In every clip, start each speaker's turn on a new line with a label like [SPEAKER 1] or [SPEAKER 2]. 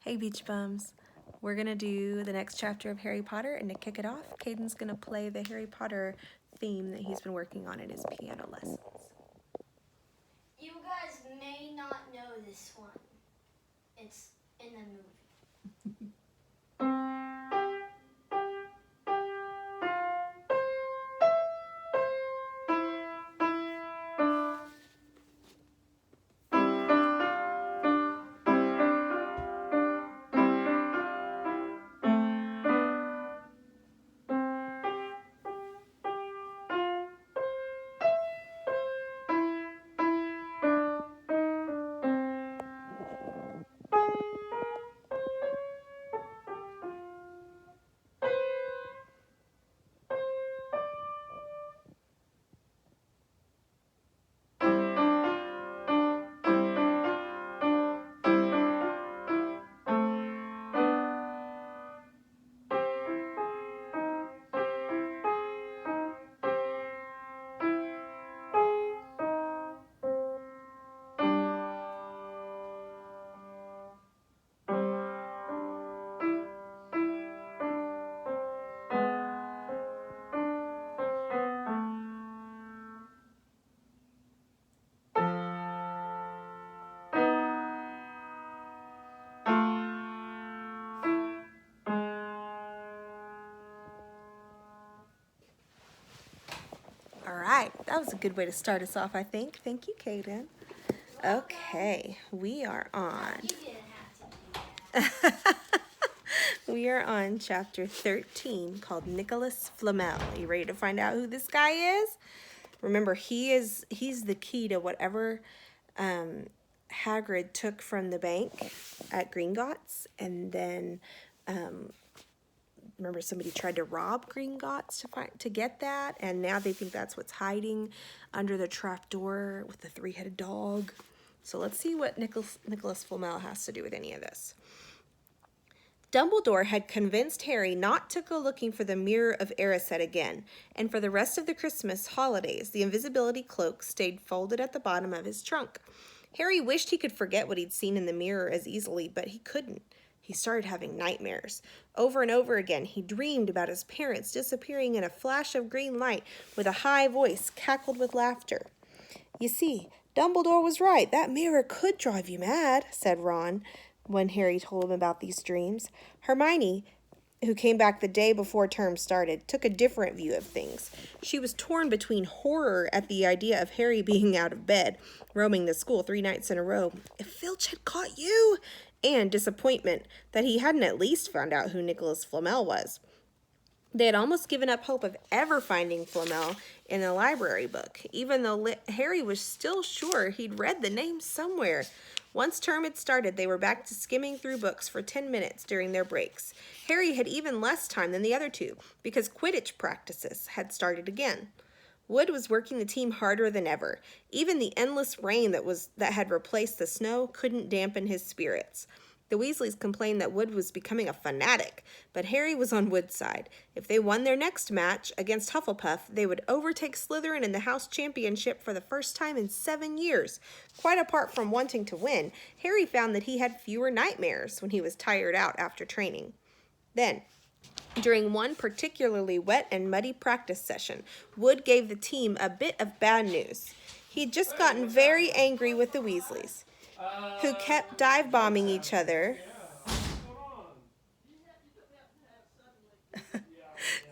[SPEAKER 1] Hey Beach Bums, we're gonna do the next chapter of Harry Potter, and to kick it off, Caden's gonna play the Harry Potter theme that he's been working on in his piano lessons.
[SPEAKER 2] You guys may not know this one. It's in the movie.
[SPEAKER 1] All right, that was a good way to start us off, I think. Thank you, Caden. Okay, we are on.
[SPEAKER 2] You didn't have to do that.
[SPEAKER 1] We are on chapter 13 called Nicolas Flamel. Are you ready to find out who this guy is? Remember, he's the key to whatever Hagrid took from the bank at Gringotts, and then remember somebody tried to rob Gringotts to get that, and now they think that's what's hiding under the trapdoor with the three-headed dog. So let's see what Nicolas Flamel has to do with any of this. Dumbledore had convinced Harry not to go looking for the Mirror of Erised again, and for the rest of the Christmas holidays, the invisibility cloak stayed folded at the bottom of his trunk. Harry wished he could forget what he'd seen in the mirror as easily, but he couldn't. He started having nightmares. Over and over again, he dreamed about his parents disappearing in a flash of green light with a high voice cackled with laughter. You see, Dumbledore was right. That mirror could drive you mad, said Ron, when Harry told him about these dreams. Hermione, who came back the day before term started, took a different view of things. She was torn between horror at the idea of Harry being out of bed, roaming the school 3 nights in a row. If Filch had caught you! And disappointment that he hadn't at least found out who Nicolas Flamel was. They had almost given up hope of ever finding Flamel in a library book, even though Harry was still sure he'd read the name somewhere. Once term had started, they were back to skimming through books for 10 minutes during their breaks. Harry had even less time than the other two, because Quidditch practices had started again. Wood was working the team harder than ever. Even the endless rain that had replaced the snow couldn't dampen his spirits. The Weasleys complained that Wood was becoming a fanatic, but Harry was on Wood's side. If they won their next match against Hufflepuff, they would overtake Slytherin in the house championship for the first time in 7 years. Quite apart from wanting to win, Harry found that he had fewer nightmares when he was tired out after training. Then, during one particularly wet and muddy practice session, Wood gave the team a bit of bad news. He'd just gotten very angry with the Weasleys, who kept dive-bombing each other.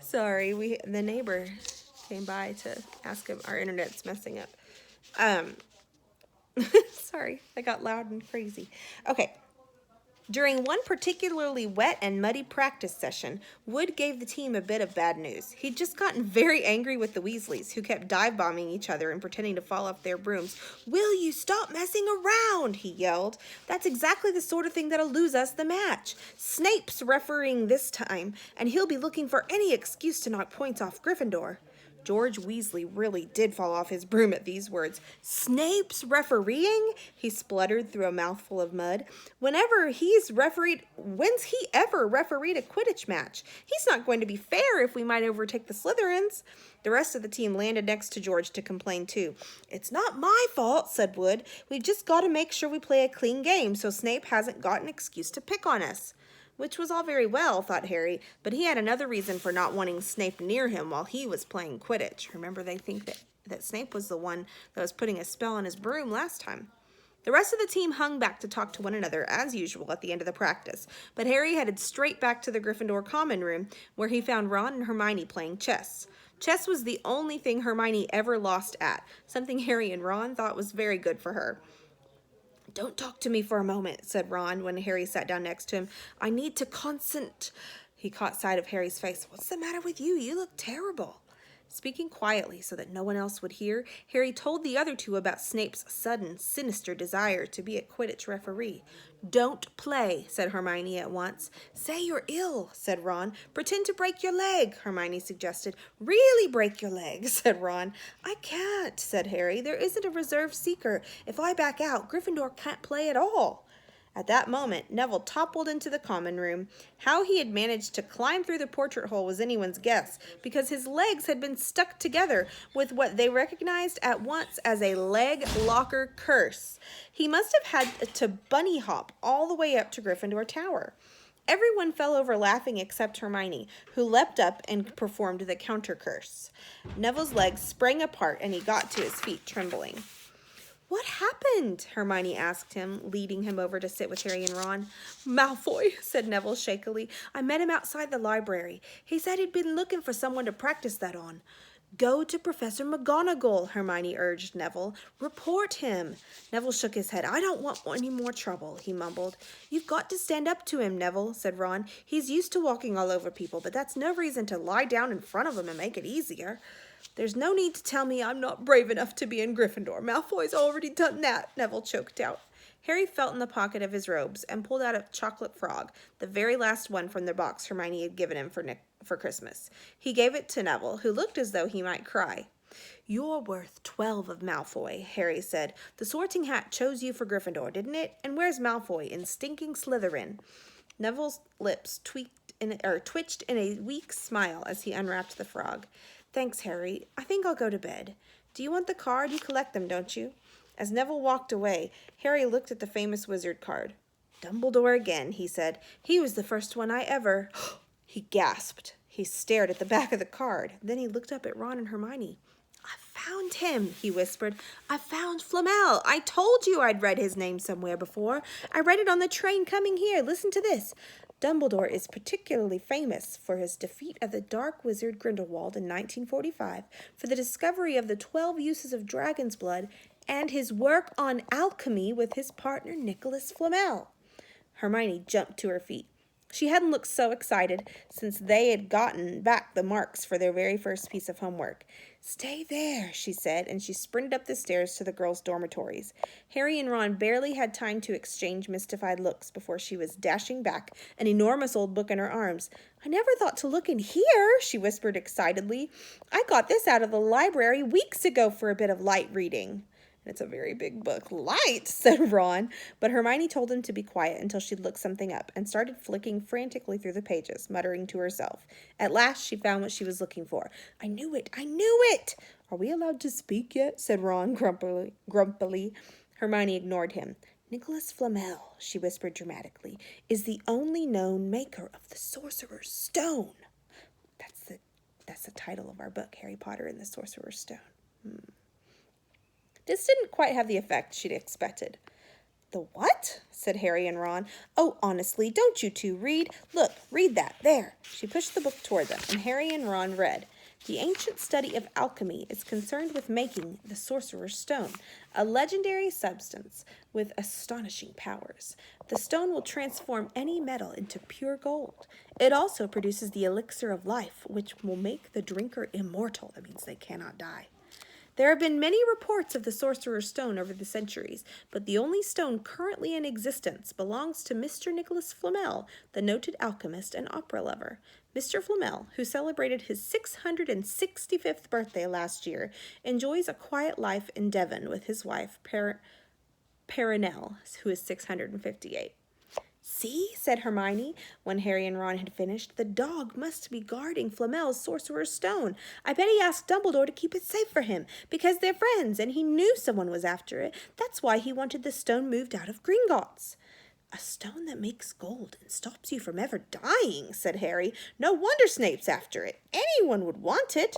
[SPEAKER 1] Sorry, the neighbor came by to ask him. Our internet's messing up. Sorry, I got loud and crazy. Okay. During one particularly wet and muddy practice session, Wood gave the team a bit of bad news. He'd just gotten very angry with the Weasleys, who kept dive-bombing each other and pretending to fall off their brooms. "Will you stop messing around?" he yelled. "That's exactly the sort of thing that'll lose us the match. Snape's refereeing this time, and he'll be looking for any excuse to knock points off Gryffindor." George Weasley really did fall off his broom at these words. Snape's refereeing? He spluttered through a mouthful of mud. When's he ever refereed a Quidditch match? He's not going to be fair if we might overtake the Slytherins. The rest of the team landed next to George to complain too. It's not my fault, said Wood. We've just got to make sure we play a clean game so Snape hasn't got an excuse to pick on us. Which was all very well, thought Harry, but he had another reason for not wanting Snape near him while he was playing Quidditch. Remember, they think that Snape was the one that was putting a spell on his broom last time. The rest of the team hung back to talk to one another, as usual, at the end of the practice, but Harry headed straight back to the Gryffindor common room, where he found Ron and Hermione playing chess. Chess was the only thing Hermione ever lost at, something Harry and Ron thought was very good for her. Don't talk to me for a moment, said Ron when Harry sat down next to him. I need to concentrate. He caught sight of Harry's face. What's the matter with you? You look terrible. Speaking quietly so that no one else would hear, Harry told the other two about Snape's sudden, sinister desire to be a Quidditch referee. Don't play, said Hermione at once. Say you're ill, said Ron. Pretend to break your leg, Hermione suggested. Really break your leg, said Ron. I can't, said Harry. There isn't a reserve seeker. If I back out, Gryffindor can't play at all. At that moment, Neville toppled into the common room. How he had managed to climb through the portrait hole was anyone's guess, because his legs had been stuck together with what they recognized at once as a leg locker curse. He must have had to bunny hop all the way up to Gryffindor Tower. Everyone fell over laughing except Hermione, who leapt up and performed the counter curse. Neville's legs sprang apart and he got to his feet trembling. What happened? Hermione asked him, leading him over to sit with Harry and Ron. Malfoy, said Neville shakily. I met him outside the library. He said he'd been looking for someone to practice that on. Go to Professor McGonagall, Hermione urged Neville. Report him. Neville shook his head. I don't want any more trouble, he mumbled. You've got to stand up to him, Neville, said Ron. He's used to walking all over people, but that's no reason to lie down in front of him and make it easier. There's no need to tell me I'm not brave enough to be in Gryffindor. Malfoy's already done that, Neville choked out. Harry felt in the pocket of his robes and pulled out a chocolate frog, the very last one from the box Hermione had given him for Christmas. He gave it to Neville, who looked as though he might cry. You're worth 12 of Malfoy, Harry said. The Sorting Hat chose you for Gryffindor, didn't it? And where's Malfoy in stinking Slytherin? Neville's lips twitched in a weak smile as he unwrapped the frog. Thanks, Harry. I think I'll go to bed. Do you want the card? You collect them, don't you? As Neville walked away, Harry looked at the famous wizard card. Dumbledore again, he said. He was the first one I ever... He gasped. He stared at the back of the card. Then he looked up at Ron and Hermione. I found him, he whispered. I found Flamel. I told you I'd read his name somewhere before. I read it on the train coming here. Listen to this. Dumbledore is particularly famous for his defeat of the Dark Wizard Grindelwald in 1945, for the discovery of the 12 uses of dragon's blood, and his work on alchemy with his partner Nicolas Flamel. Hermione jumped to her feet. She hadn't looked so excited since they had gotten back the marks for their very first piece of homework. Stay there, she said, and she sprinted up the stairs to the girls' dormitories. Harry and Ron barely had time to exchange mystified looks before she was dashing back, an enormous old book in her arms. I never thought to look in here, she whispered excitedly. I got this out of the library weeks ago for a bit of light reading. It's a very big book. Light, said Ron, but Hermione told him to be quiet until she'd look something up and started flicking frantically through the pages, muttering to herself. At last, she found what she was looking for. I knew it! I knew it! Are we allowed to speak yet? Said Ron grumpily. Hermione ignored him. Nicolas Flamel, she whispered dramatically, is the only known maker of the Sorcerer's Stone. That's the title of our book, Harry Potter and the Sorcerer's Stone. This didn't quite have the effect she'd expected. The what? Said Harry and Ron. Oh, honestly, don't you two read? Look, read that. There. She pushed the book toward them, and Harry and Ron read. The ancient study of alchemy is concerned with making the Sorcerer's Stone, a legendary substance with astonishing powers. The stone will transform any metal into pure gold. It also produces the elixir of life, which will make the drinker immortal. That means they cannot die. There have been many reports of the Sorcerer's Stone over the centuries, but the only stone currently in existence belongs to Mr. Nicolas Flamel, the noted alchemist and opera lover. Mr. Flamel, who celebrated his 665th birthday last year, enjoys a quiet life in Devon with his wife, Perenelle, who is 658. See, said Hermione, when Harry and Ron had finished, the dog must be guarding Flamel's Sorcerer's Stone. I bet he asked Dumbledore to keep it safe for him, because they're friends, and he knew someone was after it. That's why he wanted the stone moved out of Gringotts. A stone that makes gold and stops you from ever dying, said Harry. No wonder Snape's after it. Anyone would want it.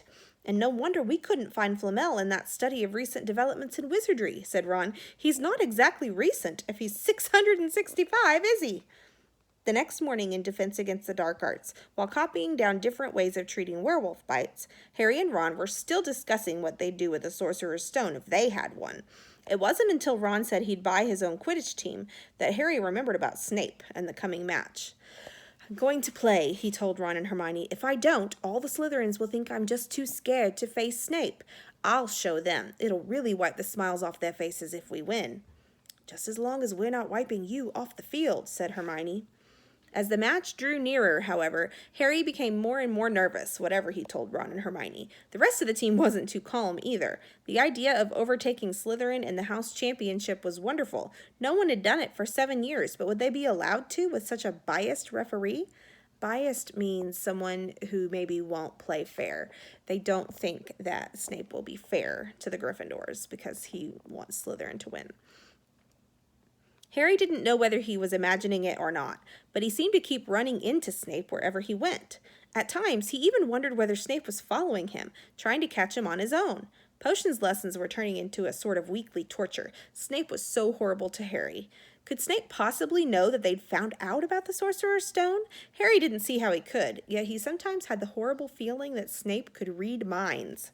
[SPEAKER 1] And no wonder we couldn't find Flamel in that study of recent developments in wizardry, said Ron. He's not exactly recent if he's 665, is he? The next morning in Defense Against the Dark Arts, while copying down different ways of treating werewolf bites, Harry and Ron were still discussing what they'd do with the Sorcerer's Stone if they had one. It wasn't until Ron said he'd buy his own Quidditch team that Harry remembered about Snape and the coming match. I'm going to play, he told Ron and Hermione. If I don't, all the Slytherins will think I'm just too scared to face Snape. I'll show them. It'll really wipe the smiles off their faces if we win. Just as long as we're not wiping you off the field, said Hermione. As the match drew nearer, however, Harry became more and more nervous, whatever he told Ron and Hermione. The rest of the team wasn't too calm either. The idea of overtaking Slytherin in the house championship was wonderful. No one had done it for 7 years, but would they be allowed to with such a biased referee? Biased means someone who maybe won't play fair. They don't think that Snape will be fair to the Gryffindors because he wants Slytherin to win. Harry didn't know whether he was imagining it or not, but he seemed to keep running into Snape wherever he went. At times, he even wondered whether Snape was following him, trying to catch him on his own. Potions lessons were turning into a sort of weekly torture. Snape was so horrible to Harry. Could Snape possibly know that they'd found out about the Sorcerer's Stone? Harry didn't see how he could, yet he sometimes had the horrible feeling that Snape could read minds.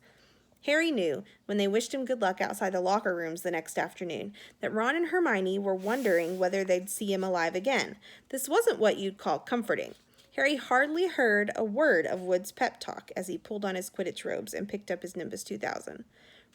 [SPEAKER 1] Harry knew, when they wished him good luck outside the locker rooms the next afternoon, that Ron and Hermione were wondering whether they'd see him alive again. This wasn't what you'd call comforting. Harry hardly heard a word of Wood's pep talk as he pulled on his Quidditch robes and picked up his Nimbus 2000.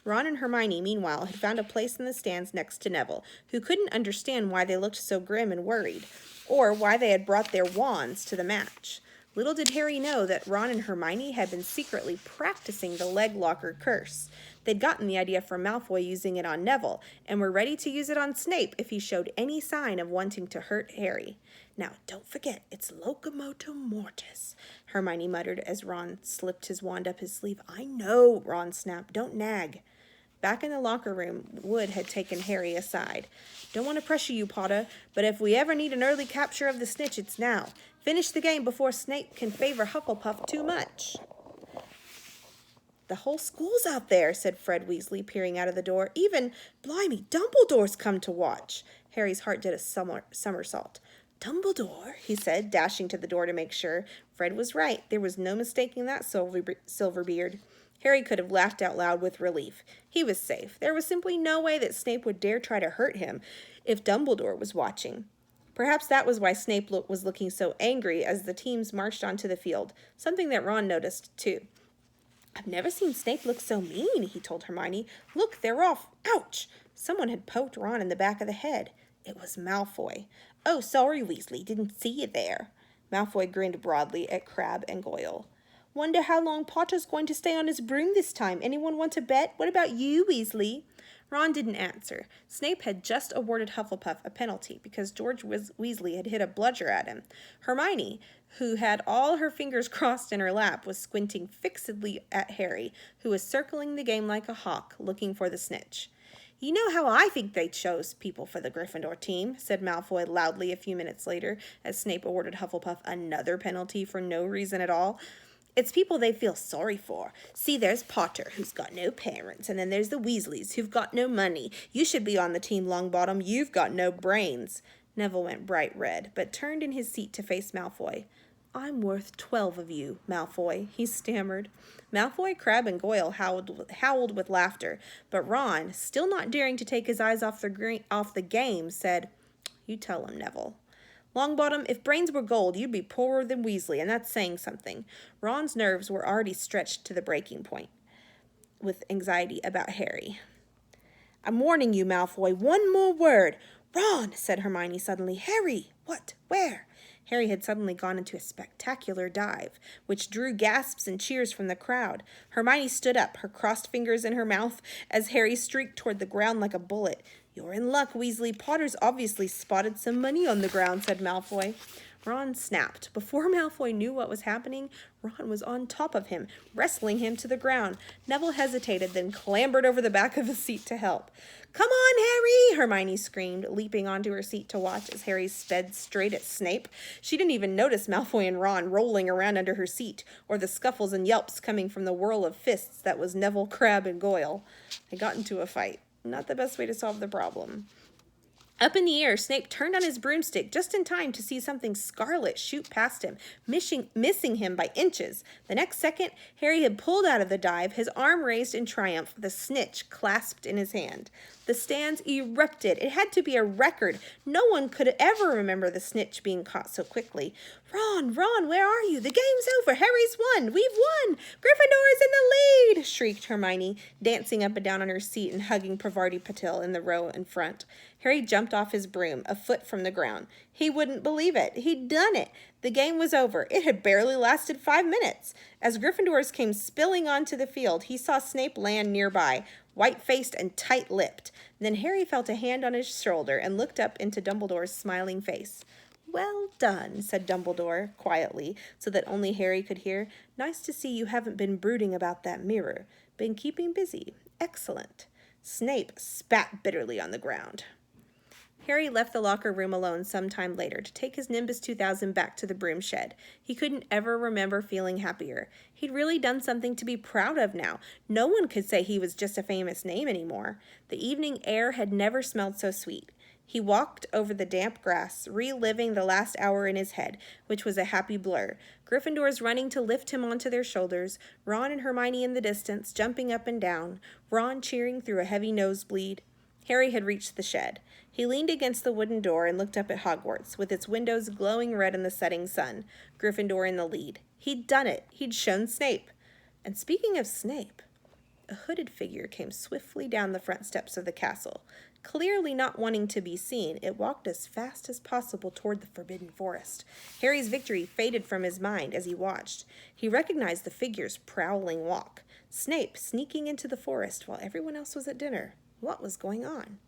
[SPEAKER 1] Ron and Hermione, meanwhile, had found a place in the stands next to Neville, who couldn't understand why they looked so grim and worried, or why they had brought their wands to the match. Little did Harry know that Ron and Hermione had been secretly practicing the leg locker curse. They'd gotten the idea from Malfoy using it on Neville, and were ready to use it on Snape if he showed any sign of wanting to hurt Harry. Now, don't forget, it's locomotor mortis, Hermione muttered as Ron slipped his wand up his sleeve. I know, Ron snapped. Don't nag. Back in the locker room, Wood had taken Harry aside. Don't want to pressure you, Potter, but if we ever need an early capture of the snitch, it's now. Finish the game before Snape can favor Hufflepuff too much. The whole school's out there, said Fred Weasley, peering out of the door. Even, blimey, Dumbledore's come to watch. Harry's heart did a somersault. Dumbledore, he said, dashing to the door to make sure. Fred was right. There was no mistaking that Silverbeard. Harry could have laughed out loud with relief. He was safe. There was simply no way that Snape would dare try to hurt him if Dumbledore was watching. Perhaps that was why Snape was looking so angry as the teams marched onto the field, something that Ron noticed, too. I've never seen Snape look so mean, he told Hermione. Look, they're off. Ouch! Someone had poked Ron in the back of the head. It was Malfoy. Oh, sorry, Weasley. Didn't see you there. Malfoy grinned broadly at Crabbe and Goyle. Wonder how long Potter's going to stay on his broom this time. Anyone want to bet? What about you, Weasley? Ron didn't answer. Snape had just awarded Hufflepuff a penalty because George Weasley had hit a bludger at him. Hermione, who had all her fingers crossed in her lap, was squinting fixedly at Harry, who was circling the game like a hawk, looking for the snitch. You know how I think they chose people for the Gryffindor team, said Malfoy loudly a few minutes later, as Snape awarded Hufflepuff another penalty for no reason at all. It's people they feel sorry for. See, there's Potter, who's got no parents, and then there's the Weasleys, who've got no money. You should be on the team, Longbottom. You've got no brains. Neville went bright red, but turned in his seat to face Malfoy. I'm worth 12 of you, Malfoy, he stammered. Malfoy, Crabbe, and Goyle howled with laughter, but Ron, still not daring to take his eyes off the game, said, You tell him, Neville. Longbottom, if brains were gold, you'd be poorer than Weasley, and that's saying something. Ron's nerves were already stretched to the breaking point. with anxiety about Harry. I'm warning you, Malfoy. One more word. Ron, said Hermione suddenly. Harry! What? Where? Harry had suddenly gone into a spectacular dive, which drew gasps and cheers from the crowd. Hermione stood up, her crossed fingers in her mouth, as Harry streaked toward the ground like a bullet. You're in luck, Weasley. Potter's obviously spotted some money on the ground, said Malfoy. Ron snapped. Before Malfoy knew what was happening, Ron was on top of him, wrestling him to the ground. Neville hesitated, then clambered over the back of a seat to help. Come on, Harry, Hermione screamed, leaping onto her seat to watch as Harry sped straight at Snape. She didn't even notice Malfoy and Ron rolling around under her seat, or the scuffles and yelps coming from the whirl of fists that was Neville, Crabbe, and Goyle. They got into a fight. Not the best way to solve the problem. Up in the air, Snape turned on his broomstick just in time to see something scarlet shoot past him, missing him by inches. The next second, Harry had pulled out of the dive, his arm raised in triumph, the snitch clasped in his hand. The stands erupted. It had to be a record. No one could ever remember the snitch being caught so quickly. Ron, where are you? The game's over. Harry's won. We've won. Gryffindor is in the lead, shrieked Hermione, dancing up and down on her seat and hugging Parvati Patil in the row in front. Harry jumped off his broom, a foot from the ground. He wouldn't believe it. He'd done it. The game was over. It had barely lasted 5 minutes. As Gryffindors came spilling onto the field, he saw Snape land nearby, white-faced and tight-lipped. Then Harry felt a hand on his shoulder and looked up into Dumbledore's smiling face. Well done, said Dumbledore, quietly, so that only Harry could hear. Nice to see you haven't been brooding about that mirror. Been keeping busy. Excellent. Snape spat bitterly on the ground. Harry left the locker room alone some time later to take his Nimbus 2000 back to the broom shed. He couldn't ever remember feeling happier. He'd really done something to be proud of now. No one could say he was just a famous name anymore. The evening air had never smelled so sweet. He walked over the damp grass, reliving the last hour in his head, which was a happy blur. Gryffindors running to lift him onto their shoulders, Ron and Hermione in the distance, jumping up and down, Ron cheering through a heavy nosebleed. Harry had reached the shed. He leaned against the wooden door and looked up at Hogwarts, with its windows glowing red in the setting sun, Gryffindor in the lead. He'd done it. He'd shown Snape. And speaking of Snape, a hooded figure came swiftly down the front steps of the castle. Clearly not wanting to be seen, it walked as fast as possible toward the Forbidden Forest. Harry's victory faded from his mind as he watched. He recognized the figure's prowling walk. Snape sneaking into the forest while everyone else was at dinner. What was going on?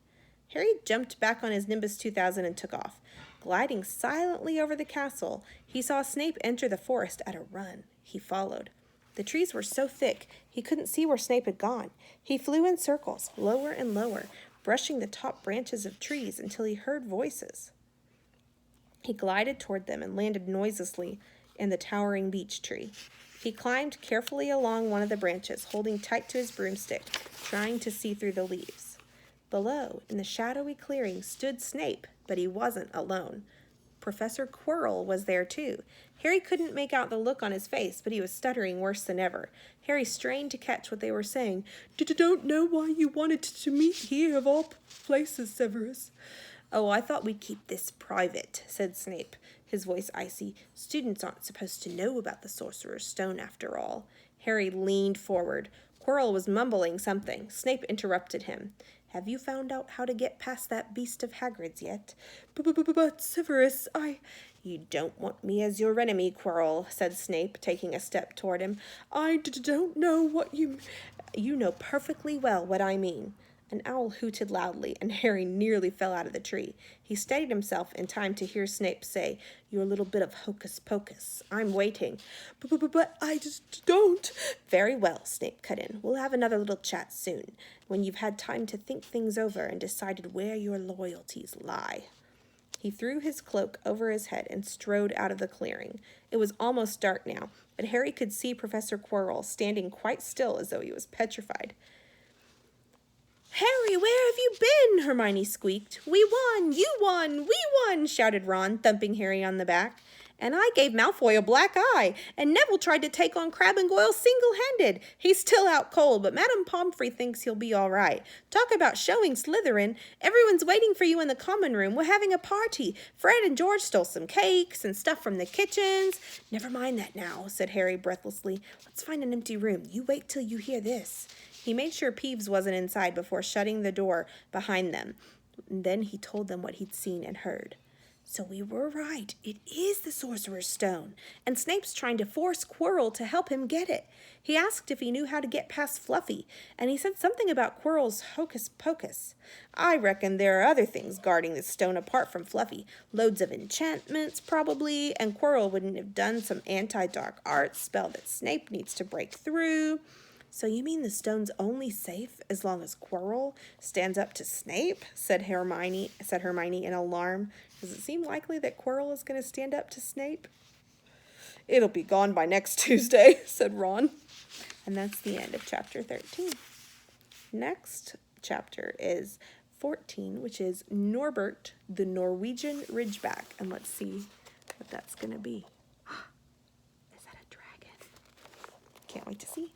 [SPEAKER 1] Harry jumped back on his Nimbus 2000 and took off. Gliding silently over the castle, he saw Snape enter the forest at a run. He followed. The trees were so thick, he couldn't see where Snape had gone. He flew in circles, lower and lower, brushing the top branches of trees until he heard voices. He glided toward them and landed noiselessly in the towering beech tree. He climbed carefully along one of the branches, holding tight to his broomstick, trying to see through the leaves. Below, in the shadowy clearing, stood Snape, but he wasn't alone. Professor Quirrell was there too. Harry couldn't make out the look on his face, but he was stuttering worse than ever. Harry strained to catch what they were saying. Don't know why you wanted to meet here of all places, Severus. Oh, I thought we'd keep this private, said Snape, his voice icy. Students aren't supposed to know about the Sorcerer's Stone after all. Harry leaned forward. Quirrell was mumbling something. Snape interrupted him. Have you found out how to get past that beast of Hagrid's yet? But Severus, You don't want me as your enemy, Quirrell, said Snape, taking a step toward him. Don't know what you... You know perfectly well what I mean. An owl hooted loudly, and Harry nearly fell out of the tree. He steadied himself in time to hear Snape say, You're a little bit of hocus-pocus. I'm waiting. But I just don't. Very well, Snape cut in. We'll have another little chat soon, when you've had time to think things over and decided where your loyalties lie. He threw his cloak over his head and strode out of the clearing. It was almost dark now, but Harry could see Professor Quirrell standing quite still as though he was petrified. Harry, where have you been? Hermione squeaked. We won! You won! We won! Shouted Ron, thumping Harry on the back. And I gave Malfoy a black eye, and Neville tried to take on Crabbe and Goyle single-handed. He's still out cold, but Madame Pomfrey thinks he'll be all right. Talk about showing Slytherin. Everyone's waiting for you in the common room. We're having a party. Fred and George stole some cakes and stuff from the kitchens. Never mind that now, said Harry breathlessly. Let's find an empty room. You wait till you hear this. He made sure Peeves wasn't inside before shutting the door behind them. And then he told them what he'd seen and heard. So we were right. It is the Sorcerer's Stone, and Snape's trying to force Quirrell to help him get it. He asked if he knew how to get past Fluffy, and he said something about Quirrell's hocus pocus. I reckon there are other things guarding the stone apart from Fluffy. Loads of enchantments, probably, and Quirrell wouldn't have done some anti-dark arts spell that Snape needs to break through. So you mean the stone's only safe as long as Quirrell stands up to Snape? said Hermione in alarm. Does it seem likely that Quirrell is going to stand up to Snape? It'll be gone by next Tuesday, said Ron. And that's the end of chapter 13. Next chapter is 14, which is Norbert, the Norwegian Ridgeback. And let's see what that's going to be. Is that a dragon? Can't wait to see.